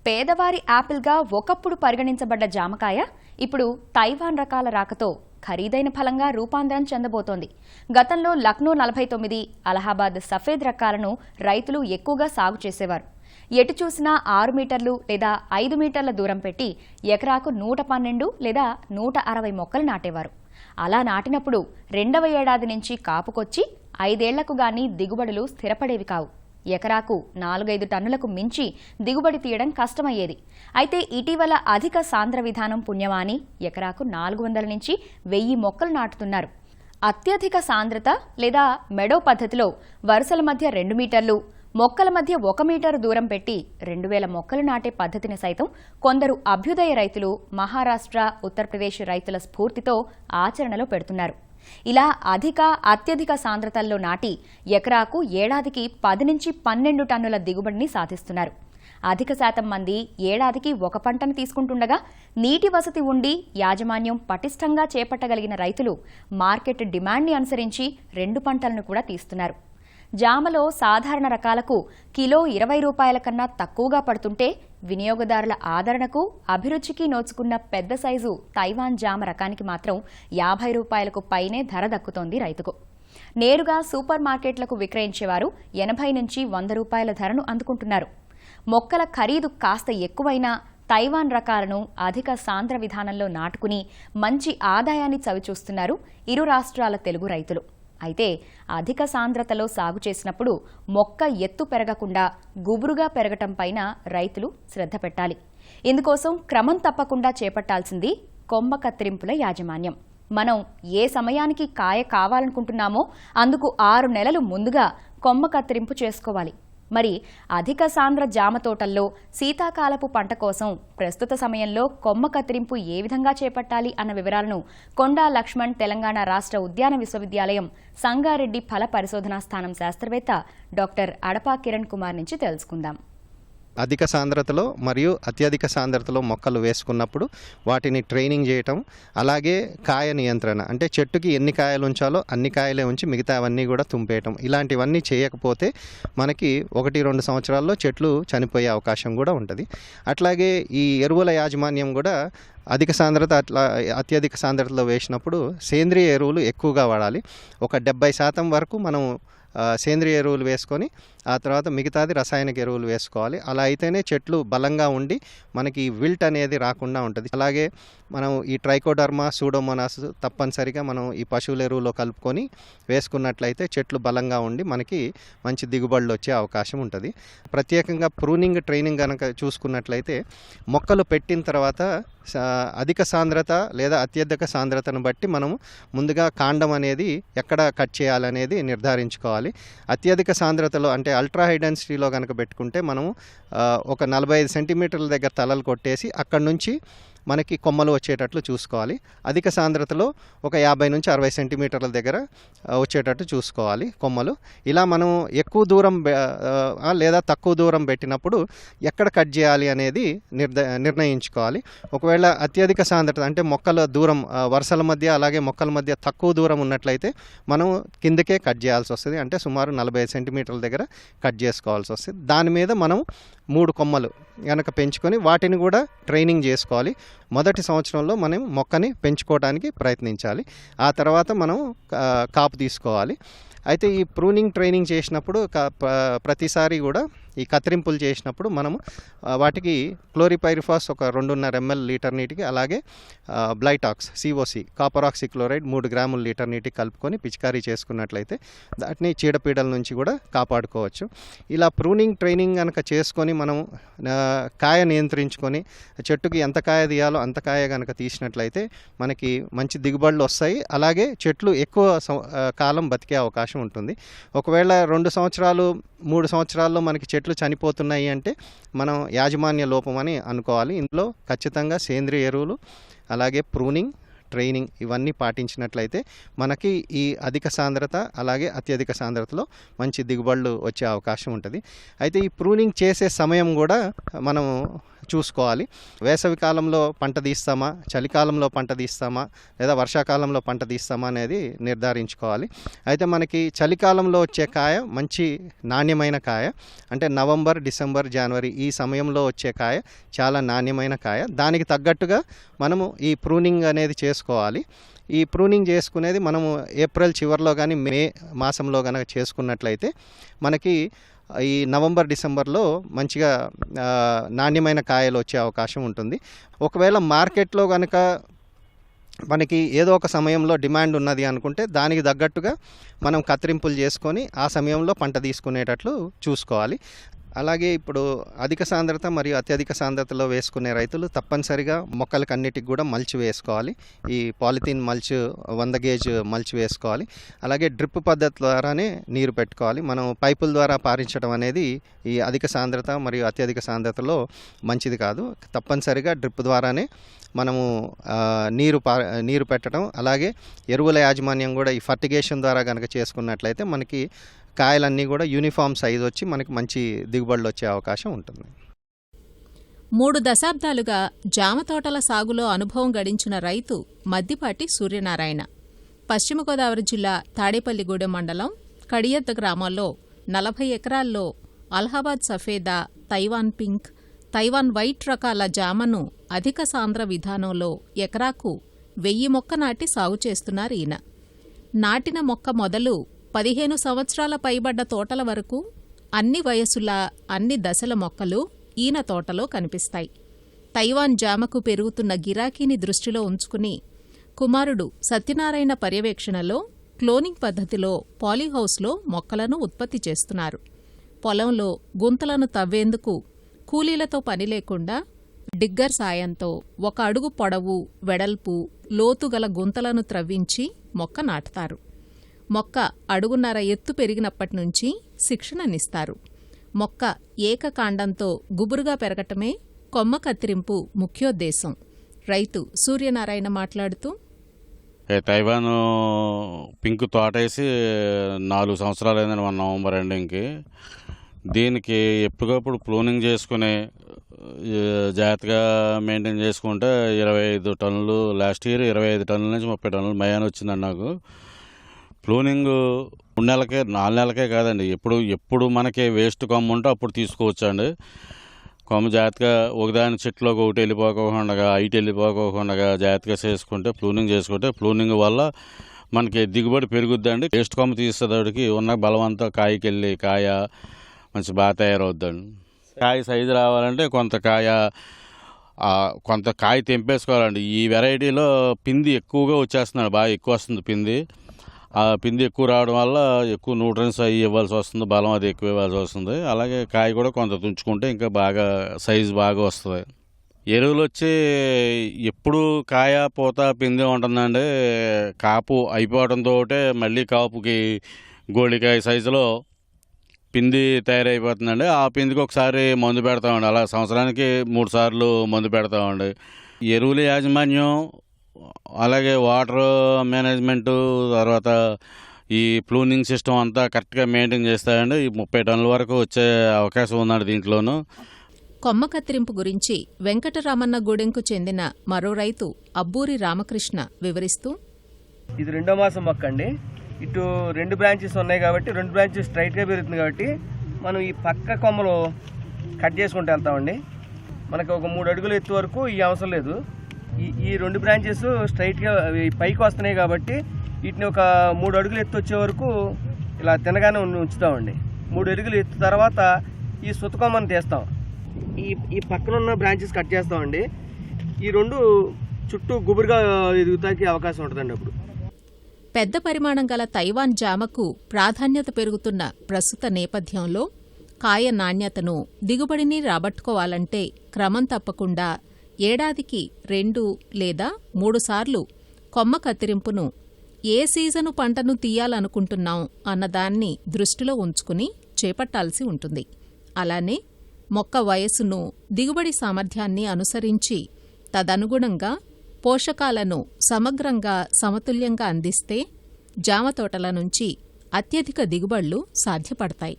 పేదవారి యాపిల్గా ఒకప్పుడు పరిగణించబడ్డ జామకాయ ఇప్పుడు తైవాన్ రకాల రాకతో ఖరీదైన ఫలంగా రూపాంతరం చెందబోతోంది. గతంలో లక్నో 49, అలహాబాద్ సఫేద్ రకాలను రైతులు ఎక్కువగా సాగు చేసేవారు. ఎటు చూసినా 6 మీటర్లు లేదా 5 మీటర్ల దూరం పెట్టి ఎకరాకు 112 లేదా 160 మొక్కలు నాటేవారు. అలా నాటినప్పుడు రెండవ ఏడాది నుంచి కాపుకొచ్చి 5 ఏళ్లకు గానీ దిగుబడులు స్థిరపడేవి కావు. ఎకరాకు 4-5 టన్నులకు మించి దిగుబడి తీయడం కష్టమయ్యేది. అయితే ఇటీవల అధిక సాంద్ర విధానం పుణ్యమాని ఎకరాకు 400 నుంచి 1000 మొక్కలు నాటుతున్నారు. అత్యధిక సాంద్రత లేదా మెడో పద్ధతిలో వరుసల మధ్య 2 మీటర్లు, మొక్కల మధ్య 1 మీటరు దూరం పెట్టి 2000 మొక్కలు నాటే పద్ధతిని సైతం కొందరు అభ్యుదయ రైతులు మహారాష్ట్ర, ఉత్తరప్రదేశ్ రైతుల స్ఫూర్తితో ఆచరణలో పెడుతున్నారు. ఇలా అత్యధిక సాంద్రతల్లో నాటి ఎకరాకు ఏడాదికి 10 నుంచి 12 టన్నుల దిగుబడిని సాధిస్తున్నారు. అధిక శాతం మంది ఏడాదికి ఒక పంటను తీసుకుంటుండగా నీటి వసతి ఉండి యాజమాన్యం పటిష్టంగా చేపట్టగలిగిన రైతులు మార్కెట్ డిమాండ్ని అనుసరించి 2 పంటలను కూడా తీస్తున్నారు. జామలో సాధారణ రకాలకు కిలో 20 రూపాయల కన్నా తక్కువగా పడుతుంటే వినియోగదారుల ఆదరణకు అభిరుచికి నోచుకున్న పెద్ద సైజు తైవాన్ జామ రకానికి మాత్రం 50 రూపాయలకు పైనే ధర దక్కుతోంది రైతుకు. నేరుగా సూపర్ మార్కెట్లకు విక్రయించేవారు 80 నుంచి 100 రూపాయల ధరను అందుకుంటున్నారు. మొక్కల ఖరీదు కాస్త ఎక్కువైనా తైవాన్ రకాలను అధిక సాంద్ర విధానంలో నాటుకుని మంచి ఆదాయాన్ని చవిచూస్తున్నారు ఇరు రాష్ట్రాల తెలుగు రైతులు. అయితే అధిక సాంద్రతలో సాగు చేసినప్పుడు మొక్క ఎత్తు పెరగకుండా గుబురుగా పెరగటం పైన రైతులు శ్రద్ధ పెట్టాలి. ఇందుకోసం క్రమం తప్పకుండా చేపట్టాల్సింది కొమ్మ కత్తిరింపుల యాజమాన్యం. మనం ఏ సమయానికి కాయ కావాలనుకుంటున్నామో అందుకు 6 నెలలు ముందుగా కొమ్మ కత్తిరింపు చేసుకోవాలి. మరి అధిక సాంద్ర జామ తోటల్లో శీతాకాలపు పంట కోసం ప్రస్తుత సమయంలో కొమ్మ కత్తిరింపు ఏ విధంగా చేపట్టాలి అన్న వివరాలను కొండా లక్ష్మణ్ తెలంగాణ రాష్ట్ర ఉద్యాన విశ్వవిద్యాలయం సంగారెడ్డి ఫల పరిశోధనా స్థానం శాస్త్రవేత్త డాక్టర్ అడపా కిరణ్ కుమార్ నుంచి తెలుసుకుందాం. అధిక సాంద్రతలో మరియు అత్యధిక సాంద్రతలో మొక్కలు వేసుకున్నప్పుడు వాటిని ట్రైనింగ్ చేయటం, అలాగే కాయ నియంత్రణ, అంటే చెట్టుకి ఎన్ని కాయలు ఉంచాలో అన్ని కాయలే ఉంచి మిగతా అవన్నీ కూడా తుంపేయటం, ఇలాంటివన్నీ చేయకపోతే మనకి 1-2 సంవత్సరాల్లో చెట్లు చనిపోయే అవకాశం కూడా ఉంటుంది. అట్లాగే ఈ ఎరువుల యాజమాన్యం కూడా అధిక సాంద్రత అత్యధిక సాంద్రతలో వేసినప్పుడు సేంద్రియ ఎరువులు ఎక్కువగా వాడాలి. ఒక 70% వరకు మనం సేంద్రియ ఎరువులు వేసుకొని ఆ తర్వాత మిగతాది రసాయనిక ఎరువులు వేసుకోవాలి. అలా అయితేనే చెట్లు బలంగా ఉండి మనకి విల్ట్ అనేది రాకుండా ఉంటుంది. అలాగే మనం ఈ ట్రైకోడర్మా, సూడోమోనాస్ తప్పనిసరిగా మనం ఈ పశువుల ఎరువులో కలుపుకొని వేసుకున్నట్లయితే చెట్లు బలంగా ఉండి మనకి మంచి దిగుబడులు వచ్చే అవకాశం ఉంటుంది. ప్రత్యేకంగా ప్రూనింగ్ ట్రైనింగ్ కనుక చూసుకున్నట్లయితే మొక్కలు పెట్టిన తర్వాత అధిక సాంద్రత లేదా అత్యధిక సాంద్రతను బట్టి మనము ముందుగా కాండం అనేది ఎక్కడ కట్ చేయాలనేది నిర్ధారించుకోవాలి. అత్యధిక సాంద్రతలో అంటే అల్ట్రా హై డెన్సిటీలో కనుక పెట్టుకుంటే మనము ఒక 45 సెంటీమీటర్ల దగ్గర తలలు కొట్టేసి అక్కడి నుంచి మనకి కొమ్మలు వచ్చేటట్లు చూసుకోవాలి. అధిక సాంద్రతలో ఒక 50 నుంచి 60 సెంటీమీటర్ల దగ్గర వచ్చేటట్టు చూసుకోవాలి కొమ్మలు. ఇలా మనం ఎక్కువ దూరం లేదా తక్కువ దూరం పెట్టినప్పుడు ఎక్కడ కట్ చేయాలి అనేది నిర్ణయించుకోవాలి. ఒకవేళ అత్యధిక సాంద్రత అంటే మొక్కల దూరం వరుసల మధ్య అలాగే మొక్కల మధ్య తక్కువ దూరం ఉన్నట్లయితే మనం కిందకే కట్ చేయాల్సి వస్తుంది. అంటే సుమారు 45 సెంటీమీటర్ల దగ్గర కట్ చేసుకోవాల్సి వస్తుంది. దాని మీద మనం 3 కొమ్మలు కనుక పెంచుకొని వాటిని కూడా ట్రైనింగ్ చేసుకోవాలి. మొదటి సంవత్సరంలో మనం మొక్కని పెంచుకోవడానికి ప్రయత్నించాలి. ఆ తర్వాత మనం కాపు తీసుకోవాలి. అయితే ఈ ప్రూనింగ్ ట్రైనింగ్ చేసినప్పుడు ప్రతిసారి కూడా ఈ కత్తిరింపులు చేసినప్పుడు మనము వాటికి క్లోరిపైరిఫాస్ ఒక 2.5 ml లీటర్ నీటికి, అలాగే బ్లైటాక్స్ COC కాపర్ ఆక్సిక్లోరైడ్ 3 గ్రాముల లీటర్ నీటికి కలుపుకొని పిచికారీ చేసుకున్నట్లయితే వాటిని చీడపీడల నుంచి కూడా కాపాడుకోవచ్చు. ఇలా ప్రూనింగ్ ట్రైనింగ్ కనుక చేసుకొని మనం కాయ నియంత్రించుకొని చెట్టుకి ఎంత కాయ తీయాలో అంత కాయ కనుక తీసినట్లయితే మనకి మంచి దిగుబడులు వస్తాయి. అలాగే చెట్లు ఎక్కువ కాలం బతికే అవకాశం ఉంటుంది. ఒకవేళ 2 సంవత్సరాలు 3 సంవత్సరాల్లో మనకి చెట్లు చనిపోతున్నాయి అంటే మనం యాజమాన్య లోపం అని అనుకోవాలి. ఇందులో ఖచ్చితంగా సేంద్రియ ఎరువులు, అలాగే ప్రూనింగ్ ట్రైనింగ్ ఇవన్నీ పాటించినట్లయితే మనకి ఈ అధిక సాంద్రత అలాగే అత్యధిక సాంద్రతలో మంచి దిగుబడులు వచ్చే అవకాశం ఉంటుంది. అయితే ఈ ప్రూనింగ్ చేసే సమయం కూడా మనం చూసుకోవాలి. వేసవి కాలంలో పంట తీస్తామా, చలికాలంలో పంట తీస్తామా, లేదా వర్షాకాలంలో పంట తీస్తామా అనేది నిర్ధారించుకోవాలి. అయితే మనకి చలికాలంలో వచ్చే కాయ మంచి నాణ్యమైన కాయ, అంటే నవంబర్, డిసెంబర్, జనవరి ఈ సమయంలో వచ్చే కాయ చాలా నాణ్యమైన కాయ. దానికి తగ్గట్టుగా మనము ఈ ప్రూనింగ్ అనేది చేసుకోవాలి. ఈ ప్రూనింగ్ చేసుకునేది మనము ఏప్రిల్ చివరిలో కానీ మే మాసంలో కనుక చేసుకున్నట్లయితే మనకి ఈ నవంబర్, డిసెంబర్లో మంచిగా నాణ్యమైన కాయలు వచ్చే అవకాశం ఉంటుంది. ఒకవేళ మార్కెట్లో కనుక మనకి ఏదో ఒక సమయంలో డిమాండ్ ఉన్నది అనుకుంటే దానికి తగ్గట్టుగా మనం కత్తిరింపులు చేసుకొని ఆ సమయంలో పంట తీసుకునేటట్లు చూసుకోవాలి. అలాగే ఇప్పుడు అధిక సాంద్రత మరియు అత్యధిక సాంద్రతలో వేసుకునే రైతులు తప్పనిసరిగా మొక్కలకు అన్నిటికి కూడా మల్చ్ వేసుకోవాలి. ఈ పాలిథీన్ మల్చ్ 100 గేజ్ మల్చ్ వేసుకోవాలి. అలాగే డ్రిప్ పద్ధతి ద్వారానే నీరు పెట్టుకోవాలి. మనం పైపుల ద్వారా పారించడం అనేది ఈ అధిక సాంద్రత మరియు అత్యధిక సాంద్రతలో మంచిది కాదు. తప్పనిసరిగా డ్రిప్ ద్వారానే మనము నీరు పెట్టడం, అలాగే ఎరువుల యాజమాన్యం కూడా ఈ ఫర్టిగేషన్ ద్వారా కనుక చేసుకున్నట్లయితే మనకి కాయలన్నీ కూడా యూనిఫామ్ సైజ్ వచ్చి మనకి మంచి దిగుబడులు వచ్చే అవకాశం ఉంటుంది. 3 దశాబ్దాలుగా జామ తోటల సాగులో అనుభవం గడించిన రైతు మద్దిపాటి సూర్యనారాయణ పశ్చిమ గోదావరి జిల్లా తాడేపల్లిగూడెం మండలం కడియద్ద గ్రామాల్లో 40 ఎకరాల్లో Allahabad Safeda, Taiwan pink, Taiwan white రకాల జామను అధిక సాంద్ర విధానంలో ఎకరాకు 1000 మొక్క నాటి సాగు చేస్తున్నారు ఈయన. నాటిన మొక్క మొదలు 15 సంవత్సరాల పైబడ్డ తోటల వరకు అన్ని వయసుల, అన్ని దశల మొక్కలు ఈయన తోటలో కనిపిస్తాయి. తైవాన్ జామకు పెరుగుతున్న గిరాకీని దృష్టిలో ఉంచుకుని కుమారుడు సత్యనారాయణ పర్యవేక్షణలో క్లోనింగ్ పద్ధతిలో పాలీహౌస్లో మొక్కలను ఉత్పత్తి చేస్తున్నారు. పొలంలో గుంతలను తవ్వేందుకు కూలీలతో పని లేకుండా డిగ్గర్ సాయంతో 1 అడుగు పొడవు, వెడల్పు, లోతుగల గుంతలను త్రవ్వించి మొక్క నాటుతారు. మొక్క అడుగున్నర ఎత్తు పెరిగినప్పటినుంచి శిక్షణనిస్తారు. మొక్క ఏకకాండంతో గుబురుగా పెరగటమే కొమ్మ కత్తిరింపు ముఖ్యోద్దేశం. రైతు సూర్యనారాయణ మాట్లాడుతూ, తైవాన్ పింక్ తోటేసి 4 సంవత్సరాలైందని మన నవంబర్ ఎండింగ్కి. దీనికి ఎప్పటికప్పుడు ప్రూనింగ్ చేసుకుని జాగ్రత్తగా మెయింటైన్ చేసుకుంటే 25 టన్నులు, లాస్ట్ ఇయర్ 25 టన్నుల నుంచి 30 టన్నులు మయాన్ వచ్చిందండి నాకు. ప్రూనింగ్ 3 నెలలకే 4 నెలలకే కాదండి, ఎప్పుడు మనకి వేస్ట్ కొమ్మ ఉంటే అప్పుడు తీసుకోవచ్చు అండి. కొమ్మ జాగ్రత్తగా ఒకదాని చెట్లోకి ఒకటి వెళ్ళిపోకుండా, హైట్ వెళ్ళిపోకుండా జాగ్రత్తగా చేసుకుంటే ప్రూనింగ్ వల్ల మనకి దిగుబడి పెరుగుద్దండి. వేస్ట్ కొమ్మ తీసేదాడికి ఉన్న బలవంతా కాయకెళ్ళి కాయ మంచి బాగా తయారవుద్దండి. కాయ సైజు రావాలంటే కొంత కాయ తెంపేసుకోవాలండి. ఈ వెరైటీలో పిండి ఎక్కువగా వచ్చేస్తున్నాడు, బాగా ఎక్కువ వస్తుంది పిండి. ఆ పిండి ఎక్కువ రావడం వల్ల ఎక్కువ న్యూట్రియన్స్ అవి ఇవ్వాల్సి వస్తుంది, బలం అది ఎక్కువ ఇవ్వాల్సి వస్తుంది. అలాగే కాయ కూడా కొంత తుంచుకుంటే ఇంకా బాగా సైజు బాగా వస్తుంది. ఎరువులు వచ్చి ఎప్పుడు కాయ పూత పిండి ఉంటుందండి. కాపు అయిపోవడంతో మళ్ళీ కాపుకి గోళికాయ సైజులో పిండి తయారైపోతుందండి. ఆ పిండికి ఒకసారి మందు పెడతామండి. అలా సంవత్సరానికి 3 సార్లు మందు పెడతామండి. ఎరువుల యాజమాన్యం, అలాగే వాటర్ మేనేజ్మెంటు, తర్వాత ఈ ప్రూనింగ్ సిస్టమ్ అంతా కరెక్ట్గా మెయింటైన్ చేస్తాయండి. ఈ 30 టన్నుల వరకు వచ్చే అవకాశం ఉందండి దీంట్లోనూ. కొమ్మ కత్తిరింపు గురించి వెంకటరామన్న గూడెంకు చెందిన మరో రైతు అబ్బూరి రామకృష్ణ వివరిస్తూ, ఇది 2వ మాసం మొక్క అండి. ఇటు 2 బ్రాంచెస్ ఉన్నాయి కాబట్టి 2 బ్రాంచెస్ స్ట్రైట్గా పెరుగుతుంది కాబట్టి మనం ఈ పక్క కొమ్మలు కట్ చేసుకుంటూ వెళ్తామండి. మనకి ఒక 3 అడుగుల ఎత్తు వరకు ఈ అవసరం లేదు. ఈ 2 బ్రాంచెస్ స్ట్రైట్గా పైకి వస్తున్నాయి కాబట్టి వీటిని ఒక 3 అడుగులు ఎత్తు వచ్చే వరకు ఇలా తినగానే ఉంచుతామండి. 3 అడుగులు ఎత్తు తర్వాత ఈ సుతకొమ్మను తీస్తాం. ఈ పక్కన ఉన్న బ్రాంచెస్ కట్ చేస్తామండి. ఈ 2 చుట్టూ గుబురుగా ఎదుగుతానికి అవకాశం ఉంటుందండి. అప్పుడు పెద్ద పరిమాణం గల తైవాన్ జామకు ప్రాధాన్యత పెరుగుతున్న ప్రస్తుత నేపథ్యంలో కాయ నాణ్యతను, దిగుబడిని రాబట్టుకోవాలంటే క్రమం తప్పకుండా ఏడాదికి 2 లేదా 3 సార్లు కొమ్మ కత్తిరింపును ఏ సీజను పంటను తీయాలనుకుంటున్నాం అన్నదాన్ని దృష్టిలో ఉంచుకుని చేపట్టాల్సి ఉంటుంది. అలానే మొక్క వయస్సును, దిగుబడి సామర్థ్యాన్ని అనుసరించి తదనుగుణంగా పోషకాలను సమగ్రంగా సమతుల్యంగా అందిస్తే జామ తోటల నుంచి అత్యధిక దిగుబడులు సాధ్యపడతాయి.